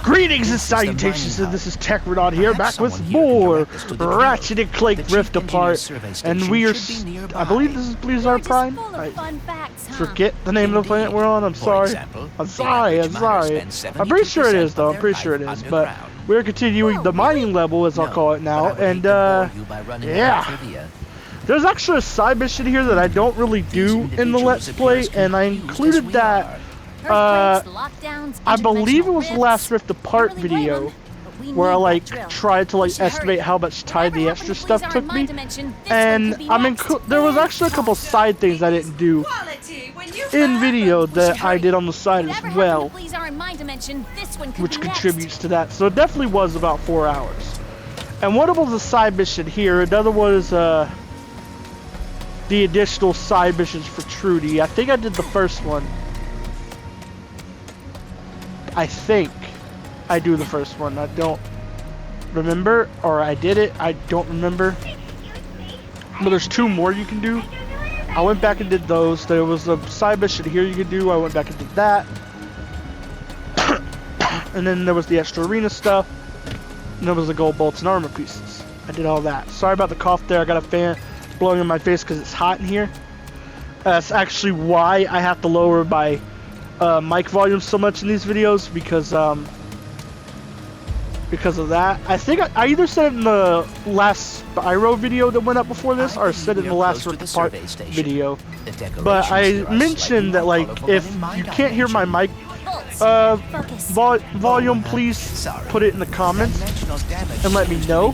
Greetings and salutations, and this is TechRadon here, back with more Ratchet and Clank Rift Apart, and we are, I believe this is Blizzard Prime? I forget the name of the planet we're on, I'm sorry. I'm sorry. I'm pretty sure it is though, but we're continuing the mining level, as I'll call it now, and yeah. There's actually a side mission here that I don't really do in the Let's Play, and I included that. I believe it was the last Rift Apart video where I like tried to like estimate how much time the extra stuff took me, and there was actually a couple side things I didn't do in video that I did on the side as well, which contributes to that. So it definitely was about 4 hours. And one of them was a side mission here. Another one is the additional side missions for Trudy. I think I did the first one. I think I do the first one. I don't remember, or I did it. I don't remember. But there's 2 more you can do. I went back and did those. There was a side mission here you could do. I went back and did that. And then there was the extra arena stuff. And there was the gold bolts and armor pieces. I did all that. Sorry about the cough there. I got a fan blowing in my face because it's hot in here. That's actually why I have to lower my mic volume so much in these videos, because of that. I think I either said it in the last Spyro video that went up before this, or said it in the last Rift Apart video. But I mentioned that, like, if you can't hear my mic volume, please put it in the comments and let me know.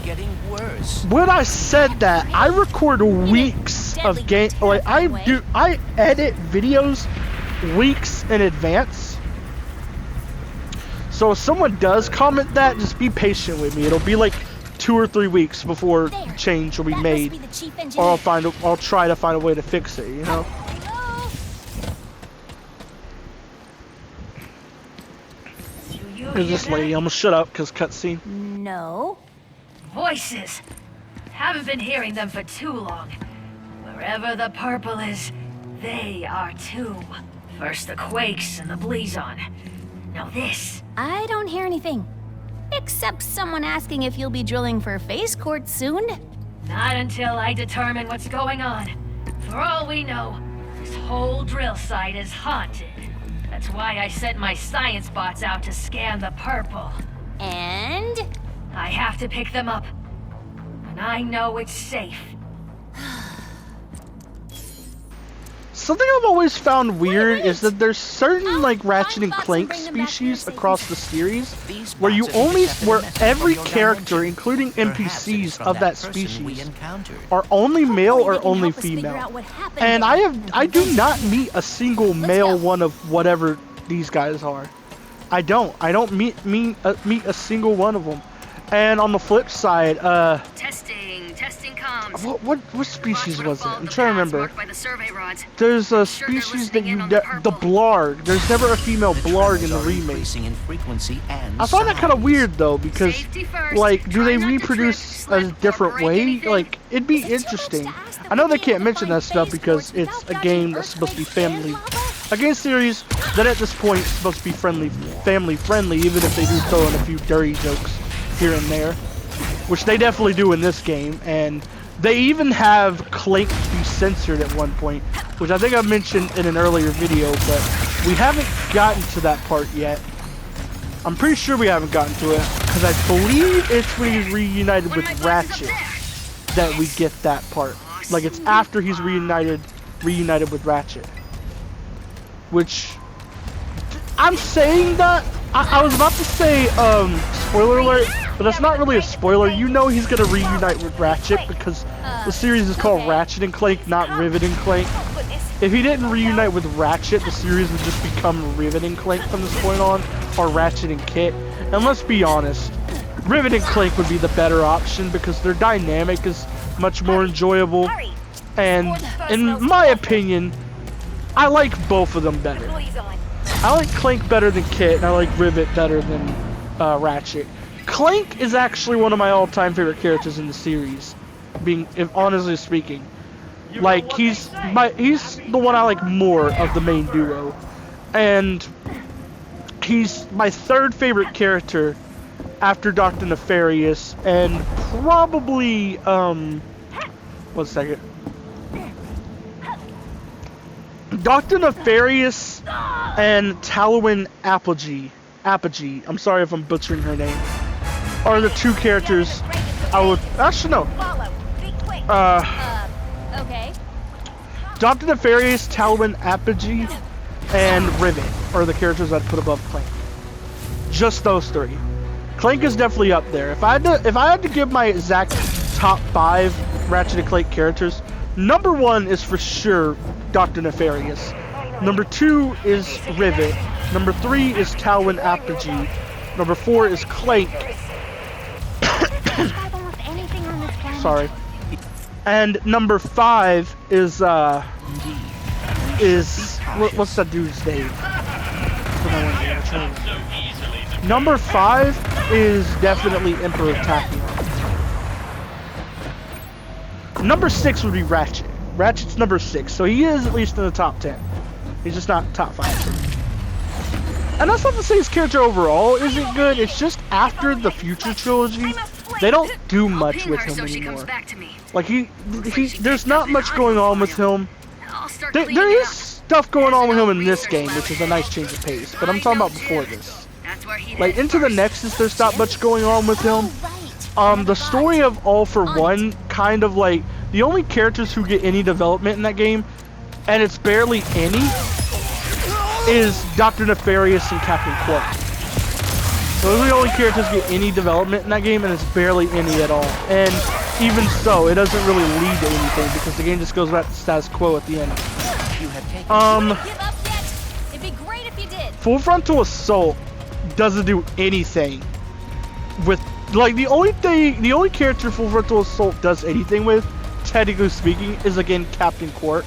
When I said that, I record weeks of game, like I edit videos weeks in advance. So if someone does comment that, just be patient with me. It'll be like 2 or 3 weeks before change will be made, or I'll try to find a way to fix it, you know. Here's this lady. I'm gonna shut up because cutscene. No. Voices. Haven't been hearing them for too long. Wherever the purple is, they are too. First the quakes and the blazon. Now this. I don't hear anything. Except someone asking if you'll be drilling for phase court soon. Not until I determine what's going on. For all we know, this whole drill site is haunted. That's why I sent my science bots out to scan the purple. And? I have to pick them up. And I know it's safe. Something I've always found weird is that there's certain like Ratchet and Clank species across the series where every character, including NPCs of that species, are only male or only female. And I do not meet a single male one of whatever these guys are. I don't meet a single one of them. And on the flip side, Testing comms. What species was it? I'm trying to remember. There's a species that the Blarg. There's never a female Blarg in the remake. I find that kind of weird though, because like, do they reproduce a different way? Like, it'd be interesting. I know they can't mention that stuff because it's a game that's supposed to be family. A game series that at this point is supposed to be family friendly, even if they do throw in a few dirty jokes here and there, which they definitely do in this game. And they even have Clank be censored at one point, which I think I mentioned in an earlier video, but we haven't gotten to that part yet. I'm pretty sure we haven't gotten to it, because I believe it's when he's reunited with Ratchet that we get that part. Like, it's after he's reunited with Ratchet. Which, I'm saying that, I was about to say, spoiler alert, but that's not really a spoiler. You know he's gonna reunite with Ratchet because the series is called Ratchet and Clank, not Rivet and Clank. If he didn't reunite with Ratchet, the series would just become Rivet and Clank from this point on, or Ratchet and Kit. And let's be honest, Rivet and Clank would be the better option because their dynamic is much more enjoyable. And in my opinion, I like both of them better. I like Clank better than Kit, and I like Rivet better than Ratchet. Clank is actually one of my all-time favorite characters in the series, honestly speaking. Like, he's the one I like more of the main duo. And he's my third favorite character after Dr. Nefarious, and probably, 1 second. Dr. Nefarious and Talwyn Apogee, I'm sorry if I'm butchering her name, are the two characters I would, actually no. Okay. Dr. Nefarious, Talwyn Apogee, and Rivet are the characters I'd put above Clank. Just those three. Clank is definitely up there. If I had to give my exact top 5 Ratchet and Clank characters, number 1 is for sure Dr. Nefarious. Number 2 is Rivet. Number 3 is Talwyn Apogee. Number 4 is Clank. Sorry. And number 5 is what's that dude's name? Number 5 is definitely Emperor Tachyon. Number 6 would be Ratchet. Ratchet's number 6, so he is at least in the top 10. He's just not top 5. And that's not to say his character overall isn't good. It's just after the Future trilogy, they don't do much with him anymore. Like there's not much going on with him. There is stuff going on with him in this game, which is a nice change of pace. But I'm talking about before this. Like into the Nexus, there's not much going on with him. The story of All for One, kind of like the only characters who get any development in that game, and it's barely any, is Dr. Nefarious and Captain Quark. Those are the only characters who get any development in that game, and it's barely any at all. And even so, it doesn't really lead to anything because the game just goes back to status quo at the end. It'd be great if you did. Full Frontal Assault doesn't do anything with, like, the only character Full Frontal Assault does anything with, technically speaking, is again Captain Quark.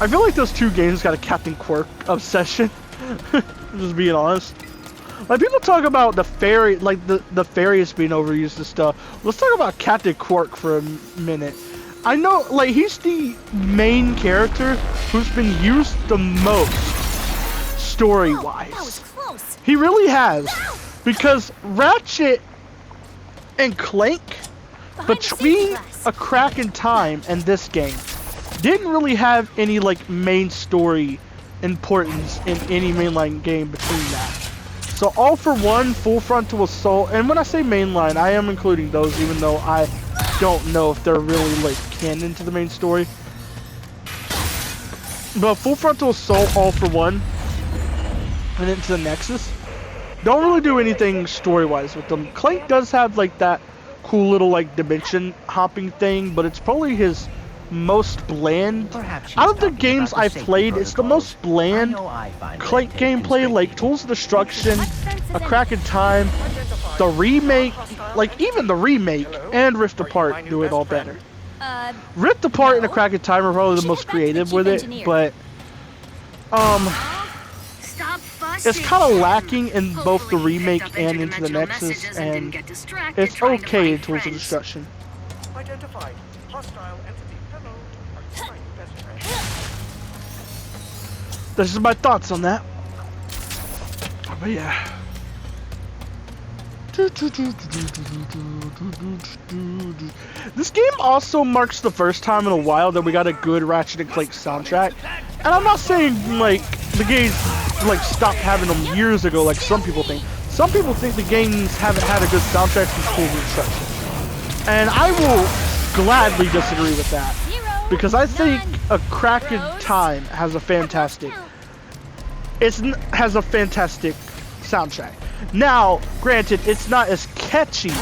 I feel like those two games got a Captain Quark obsession. Just being honest. Like, people talk about the fairy, like the Farius being overused and stuff. Let's talk about Captain Quark for a minute. I know, like, he's the main character who's been used the most story-wise. That was close. He really has, because Ratchet and Clank, between A Crack in Time and this game, didn't really have any like main story importance in any mainline game between that. So All for One, Full Frontal Assault, and when I say mainline, I am including those, even though I don't know if they're really like canon to the main story. But Full Frontal Assault, All for One, and into the Nexus don't really do anything story-wise with them. Clank does have like that cool little like dimension hopping thing, but it's probably his most bland. Out of the games I've played, it's the most bland Clank gameplay, like Tools of Destruction, A Crack in Time, the remake, like even the remake and Rift Apart do it all better. Rift Apart and A Crack in Time are probably the most creative with it, but it's kind of lacking in both the remake and Into the Nexus, and it's okay in Tools of Destruction. Identified. Hostile entity. Hello. Are you my best friend? This is my thoughts on that. But yeah. This game also marks the first time in a while that we got a good Ratchet and Clank soundtrack. And I'm not saying like the games like stopped having them years ago like some people think. Some people think the games haven't had a good soundtrack since Tools of Destruction. And I will gladly disagree with that. Because I think A Crack in Time has a fantastic soundtrack. Now, granted, it's not as catchy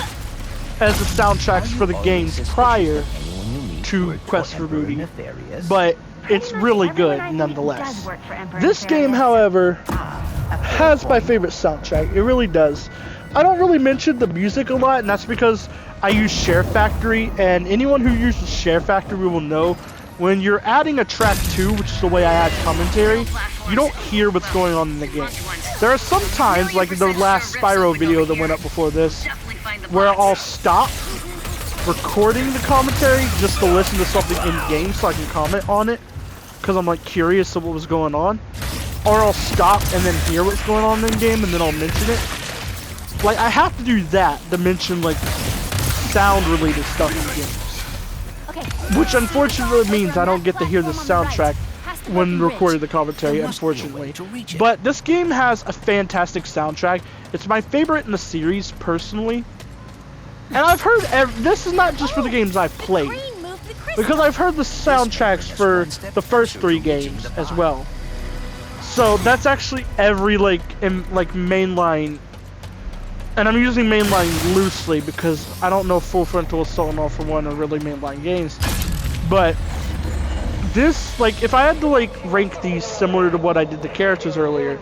as the soundtracks for the games prior to Quest for Booty, but it's really good nonetheless. This game, however, has my favorite soundtrack. It really does. I don't really mention the music a lot, and that's because I use Share Factory, and anyone who uses Share Factory will know when you're adding a track 2, which is the way I add commentary, you don't hear what's going on in the game. There are some times, like the last Spyro video that went up before this, where I'll stop recording the commentary just to listen to something in game so I can comment on it, because I'm like curious of what was going on. or I'll stop and then hear what's going on in game and then I'll mention it. Like, I have to do that to mention, like, sound-related stuff in games. Okay. Which unfortunately means I don't get to hear the soundtrack when recording the commentary, unfortunately. But this game has a fantastic soundtrack. It's my favorite in the series, personally. And I've heard, this is not just for the games I've played, because I've heard the soundtracks for the first 3 games as well. So that's actually every, like mainline, and I'm using mainline loosely because I don't know Full Frontal Assault and All for One are really mainline games. But this, like, if I had to, like, rank these similar to what I did the characters earlier,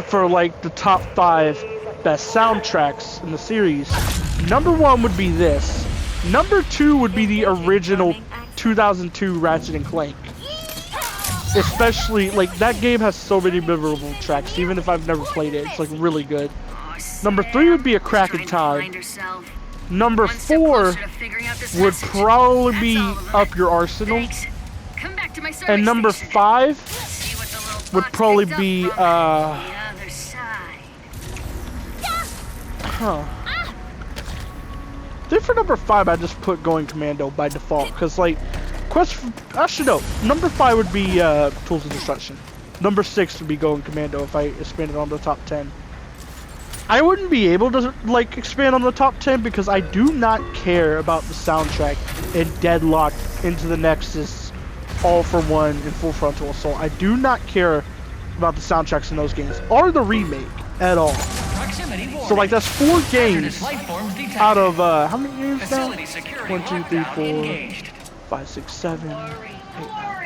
for, like, the top 5 best soundtracks in the series, number 1 would be this. Number 2 would be the original 2002 Ratchet and Clank. Especially, like, that game has so many memorable tracks, even if I've never played it. It's, like, really good. Number 3 would be A Crack in Time. Number 4 would probably be Up Your Arsenal. And number 5 would probably be, Then for number 5, I just put Going Commando by default, because, like, actually no, number 5 would be Tools of Destruction. Number 6 would be Going Commando if I expanded on the top 10. I wouldn't be able to, like, expand on the top 10 because I do not care about the soundtrack in Deadlock, Into the Nexus, All for One, and Full Frontal Assault. I do not care about the soundtracks in those games, or the remake, at all. So, like, that's 4 games out of, how many games now? 1, 2, 3, 4, 5, 6, 7, 8, 9,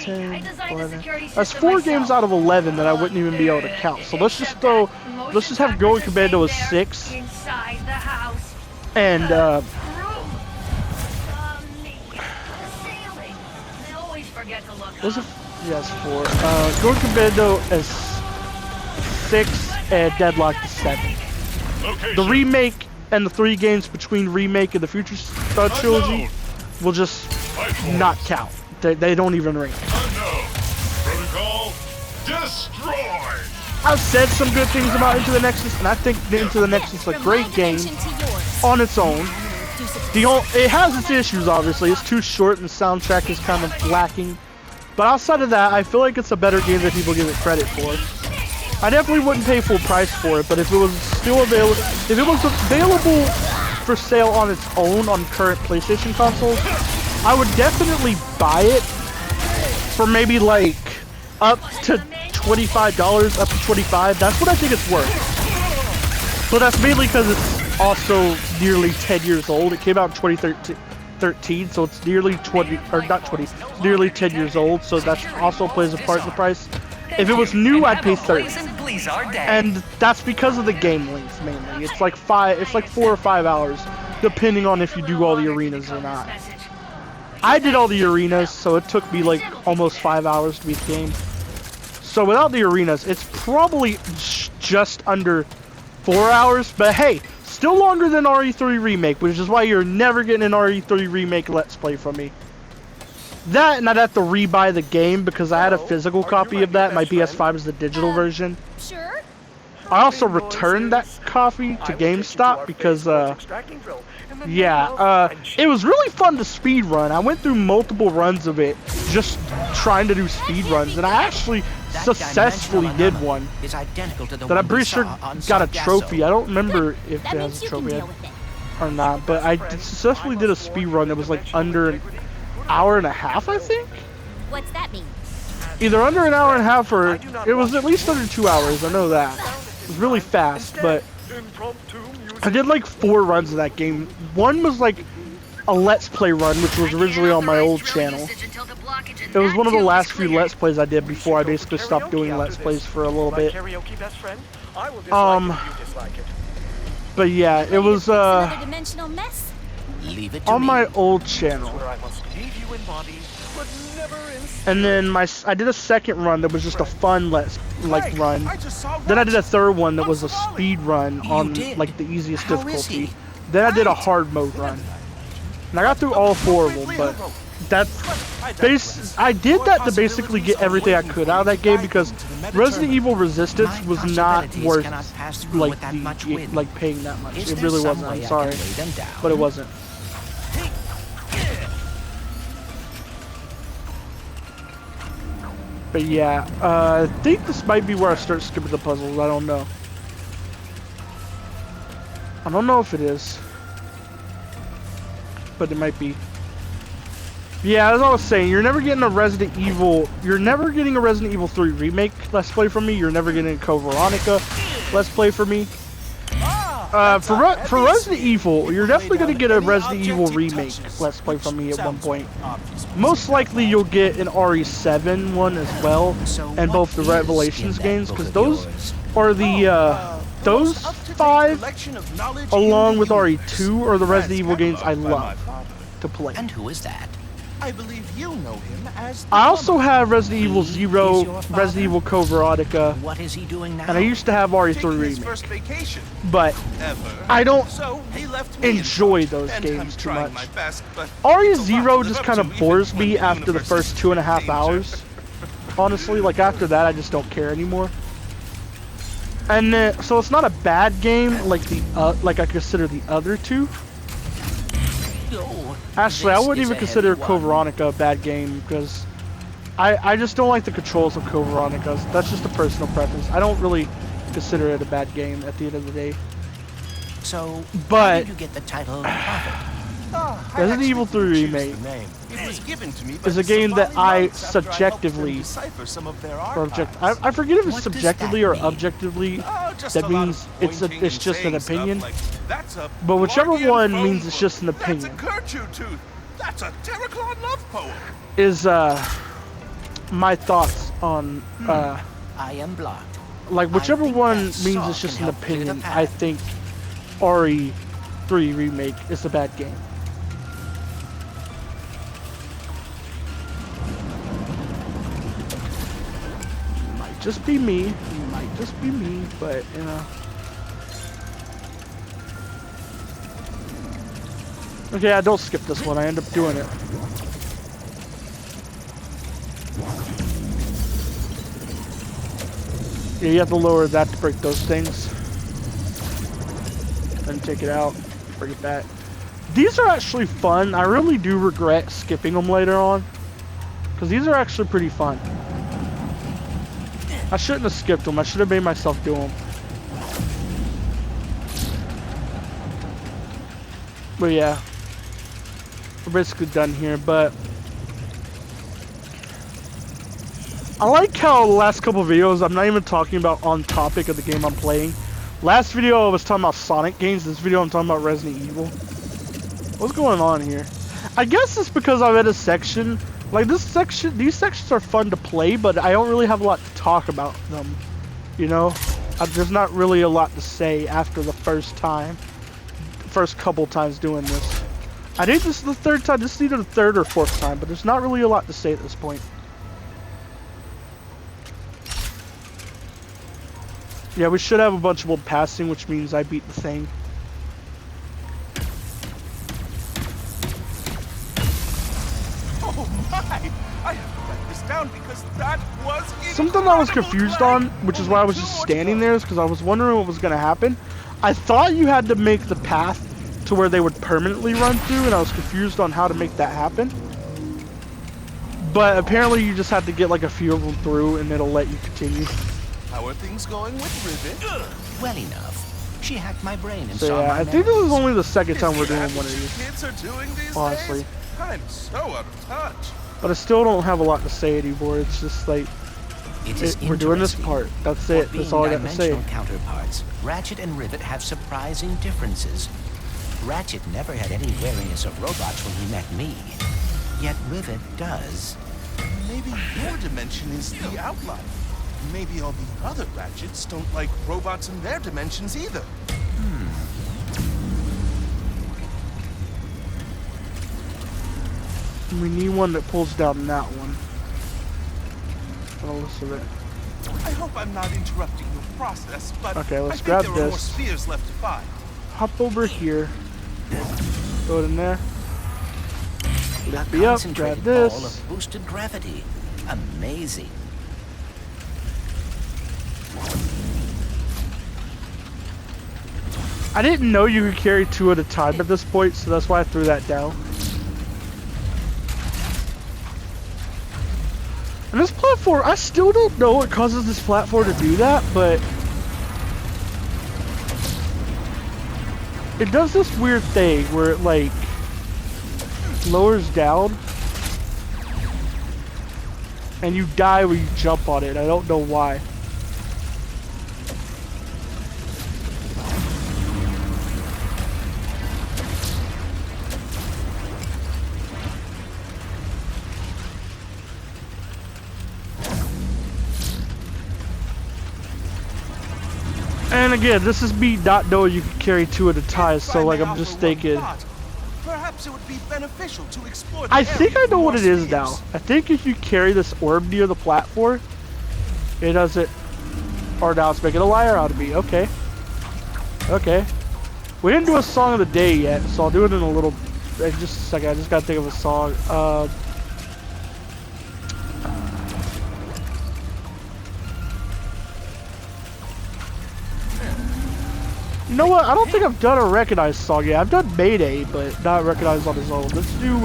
10, 11. That's 4 games out of 11 that I wouldn't even be able to count. So let's just have Going Commando as 6. And, was it? Yes, 4. Going Commando as 6 and Deadlock as 7. The remake and the 3 games between remake and the Future Star trilogy will just not count. They don't even rank. Protocol destroyed. I've said some good things about Into the Nexus, and I think Into the Nexus is a great game on its own. It has its issues, obviously. It's too short and the soundtrack is kind of lacking. But outside of that, I feel like it's a better game than people give it credit for. I definitely wouldn't pay full price for it, but if it was still available, if it was available for sale on its own on current PlayStation consoles, I would definitely buy it for maybe like up to $25, up to $25. That's what I think it's worth. But that's mainly because it's also nearly 10 years old. It came out in 2013, so it's nearly 20, or not 20, nearly 10 years old. So that also plays a part in the price. If it was new, I'd pay $30. And that's because of the game length mainly. It's like 4 or 5 hours, depending on if you do all the arenas or not. I did all the arenas, so it took me like almost 5 hours to beat the game. So without the arenas, it's probably just under 4 hours, but hey, still longer than RE3 Remake, which is why you're never getting an RE3 Remake Let's Play from me. That, and I'd have to rebuy the game because I had a physical copy of that. My PS5 is the digital version. Sure. I also returned that copy to GameStop because, it was really fun to speedrun. I went through multiple runs of it, just trying to do speedruns, and I actually successfully did one that I'm pretty sure got a trophy. I don't remember if it has a trophy or not, but I successfully did a speedrun that was like under an hour and a half, I think? What's that mean? Either under an hour and a half or it was at least under 2 hours, I know that. It was really fast, but I did like 4 runs of that game. One was like a Let's Play run, which was originally on my old channel. It was one of the last few Let's Plays I did before I basically stopped doing Let's Plays for a little bit. But yeah, it was on my old channel. And then I did a second run that was just a fun run. Then I did a third one that was a speed run on like the easiest difficulty. Then I did a hard mode run. And I got through all 4 of them, but I did that to basically get everything I could out of that game because Resident Evil Resistance was not worth like paying that much. It really wasn't. I'm sorry, but it wasn't. But yeah, I think this might be where I start skipping the puzzles. I don't know. I don't know if it is, but it might be. Yeah, as I was saying, you're never getting a Resident Evil 3 remake Let's Play from me. You're never getting a Code Veronica Let's Play from me. For Resident Evil, you're definitely going to get a Resident Evil remake Let's Play from me at one point. Most likely you'll get an RE7 one as well, and both the Revelations games, because those are the, those 5, along with RE2, are the Resident Evil games I love to play. And who is that? I believe you know him as I also have Resident Evil 0, Resident Evil Code Veronica, What is he doing now? and I used to have RE3 remake, but I don't enjoy those games too much. RE0 just kind of bores me after the first 2.5 hours. Honestly, like after that, I just don't care anymore. And then, so it's not a bad game like like I consider the other two. Actually, I wouldn't even consider Code Veronica a bad game because I just don't like the controls of Code Veronica. That's just a personal preference. I don't really consider it a bad game at the end of the day. So, but how did you get the title Prophet? Resident Evil 3 Remake is a game that I subjectively, I forget if it's subjectively or objectively. That means it's just an opinion. But whichever one means it's just an opinion. Is my thoughts on I am blocked. like whichever one means it's just an opinion. I think RE3 Remake is a bad game. Just be me. It might just be me, but you know. Okay, I don't skip this one. I end up doing it. Yeah, you have to lower that to break those things. Then take it out, bring it back. These are actually fun. I really do regret skipping them later on, because these are actually pretty fun. I shouldn't have skipped them. I should have made myself do them. But yeah, we're basically done here. But I like how the last couple videos, I'm not even talking about on topic of the game I'm playing. Last video I was talking about Sonic games. This video I'm talking about Resident Evil. What's going on here? I guess it's because I'm at a section. Like these sections are fun to play, but I don't really have a lot to talk about them. You know, there's not really a lot to say after the first couple times doing this. I think this is the third time. This is either the third or fourth time, but there's not really a lot to say at this point. Yeah, we should have a bunch of old passing, which means I beat the thing. Something I was confused on, which is why I was just standing there, is because I was wondering what was going to happen. I thought you had to make the path to where they would permanently run through, and I was confused on how to make that happen. But apparently you just have to get like a few of them through, and it'll let you continue. How are things going with Rivet? Well enough. She hacked my brain and So saw yeah, my I think this is memories. only the second time we're doing one of What these. kids are doing these Honestly. days? I'm so out of touch. But I still don't have a lot to say anymore. It's just like, we're doing this part. That's it. That's all I got to say. Being dimensional counterparts, Ratchet and Rivet have surprising differences. Ratchet never had any wariness of robots when he met me. Yet Rivet does. Maybe your dimension is the outlier. Maybe all the other Ratchets don't like robots in their dimensions either. We need one that pulls down that one. Listen to it. I hope I'm not interrupting your process, but Okay, let's I think grab there are more this. spheres left to find. Hop over here. Throw it in there. Lift A me up, grab concentrated this. ball of boosted gravity. Amazing. I didn't know you could carry 2 at a time at this point, so that's why I threw that down. And this platform, I still don't know what causes this platform to do that, but it does this weird thing where it like lowers down and you die when you jump on it. I don't know why. And again, this is me not knowing you can carry 2 at a time, so like I'm just thinking. Perhaps it would be beneficial to explore. I think I know what it is now. I think if you carry this orb near the platform, it doesn't. Or now it's making a liar out of me. Okay. Okay. We didn't do a song of the day yet, so I'll do it in a little. In just a second. I just gotta think of a song. You know what? I don't think I've done a recognized song yet. I've done Mayday, but not recognized on his own. Let's do,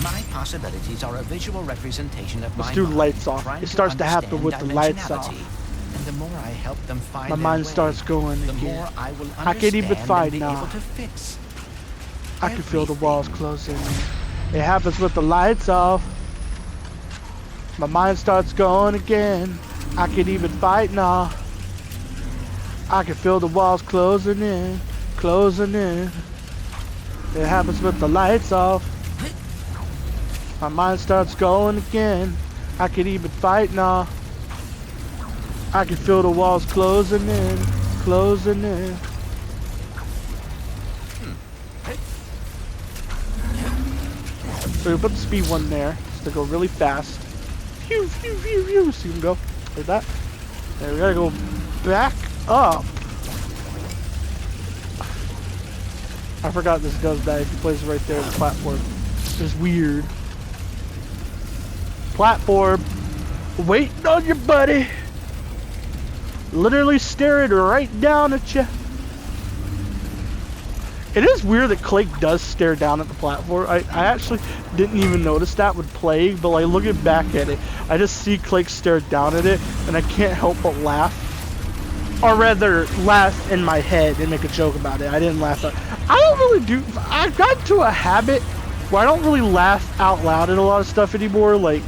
My possibilities are a visual representation of let's my do mind, Lights Off. trying It starts to happen understand with the lights off. dimensionality. And the more I help them find My their mind way, starts going the again. more I will I can't even understand fight and be now. able to fix. I can feel the everything. walls closing. It happens with the lights off. My mind starts going again. I can't even fight now. I can feel the walls closing in, closing in. It happens with the lights off. My mind starts going again. I can even fight now. I can feel the walls closing in, closing in. So we put the speed one there, just to go really fast. Phew, phew, phew, phew. So you can go like that. There, we gotta go back up. I forgot this does that. If you place it right there, the platform. It's weird. Platform. Waiting on you, buddy. Literally staring right down at you. It is weird that Clank does stare down at the platform. I actually didn't even notice that with playing, but like looking back at it, I just see Clank stare down at it, and I can't help but laugh. Or rather, laugh in my head and make a joke about it. I didn't laugh at. I don't really do. I've gotten to a habit where I don't really laugh out loud at a lot of stuff anymore. Like,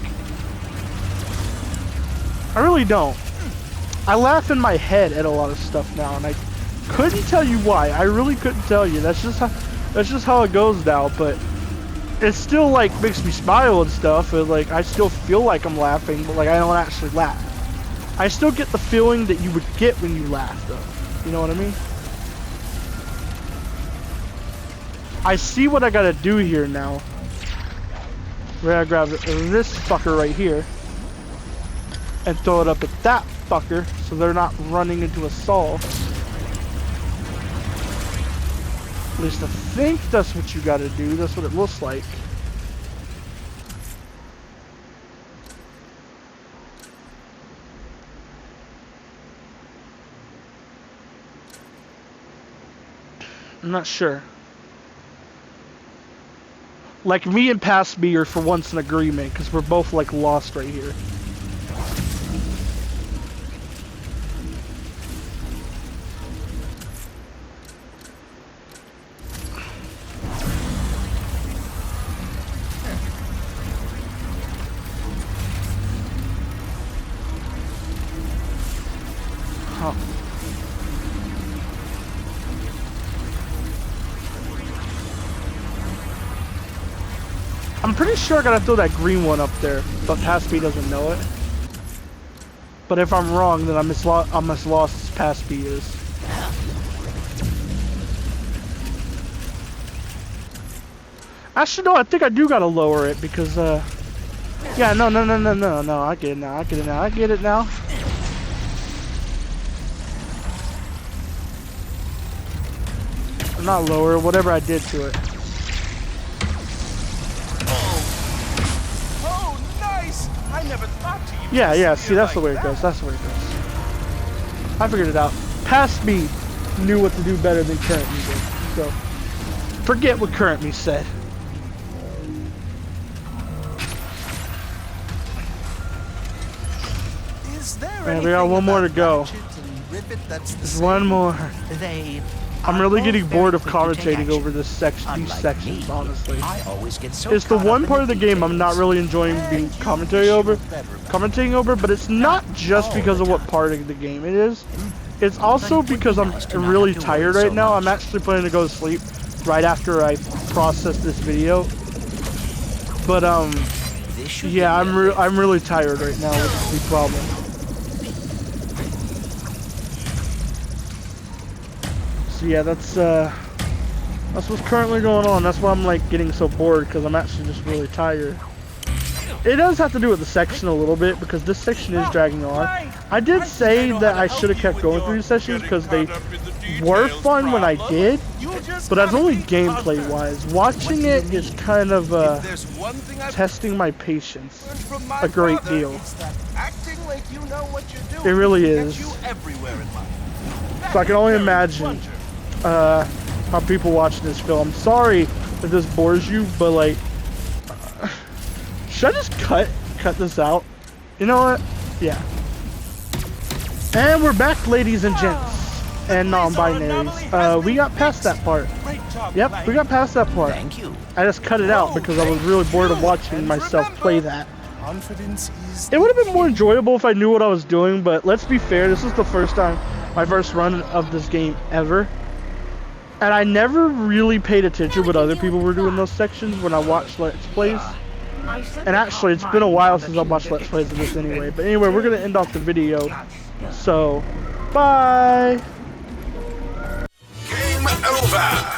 I really don't. I laugh in my head at a lot of stuff now, and I couldn't tell you why. I really couldn't tell you. That's just how it goes now. But it still like makes me smile and stuff, and like I still feel like I'm laughing, but like I don't actually laugh. I still get the feeling that you would get when you laugh, though. You know what I mean? I see what I gotta do here now. We're gonna grab this fucker right here and throw it up at that fucker, so they're not running into a stall. At least I think that's what you gotta do. That's what it looks like. I'm not sure. Like, me and Past Me are for once in agreement, because we're both, like, lost right here. Huh. I'm pretty sure I gotta throw that green one up there, but Past Me doesn't know it. But if I'm wrong, then I'm as lost as Past Me is. Actually, no, I think I do gotta lower it because, yeah, no, I get it now, I get it now. not lower, whatever I did to it. Oh, nice! I never thought to use Yeah, this yeah, gear see, that's the like way it that. goes, that's the way it goes. I figured it out. Past me knew what to do better than current me did, so forget what current me said. Is there Man, we got one more to go. Ratchet and Rivet that's the There's same? one more. They I'm are really both getting very bored of quick to take commentating action. over this section, these Unlike sections, me, honestly. I always get so It's the caught one up part in of the game I'm not details. really enjoying being commentary over, but it's not just because of what part of the game it is. It's also because I'm really tired right now. I'm actually planning to go to sleep right after I process this video. But This should yeah, give you a I'm really tired right now, which is the problem. So yeah, that's what's currently going on. That's why I'm like getting so bored, because I'm actually just really tired. It does have to do with the section a little bit, because this section is dragging on. I did say that I should have kept going through these sessions because they were fun when I did, but that's only gameplay wise. Watching it is kind of testing my patience a great deal. It really is. So I can only imagine how people watching this film. Sorry if this bores you, but like, should I just cut this out? You know what? Yeah. And we're back, ladies and gents, and non-binaries. We got past that part. Yep, we got past that part. Thank you. I just cut it out because I was really bored of watching myself play that. It would have been more enjoyable if I knew what I was doing, but let's be fair, this is the first time, my first run of this game ever. And I never really paid attention what other people were doing in those sections when I watched Let's Plays. And actually, it's been a while since I've watched Let's Plays of this anyway. But anyway, we're going to end off the video. So, bye! Game over.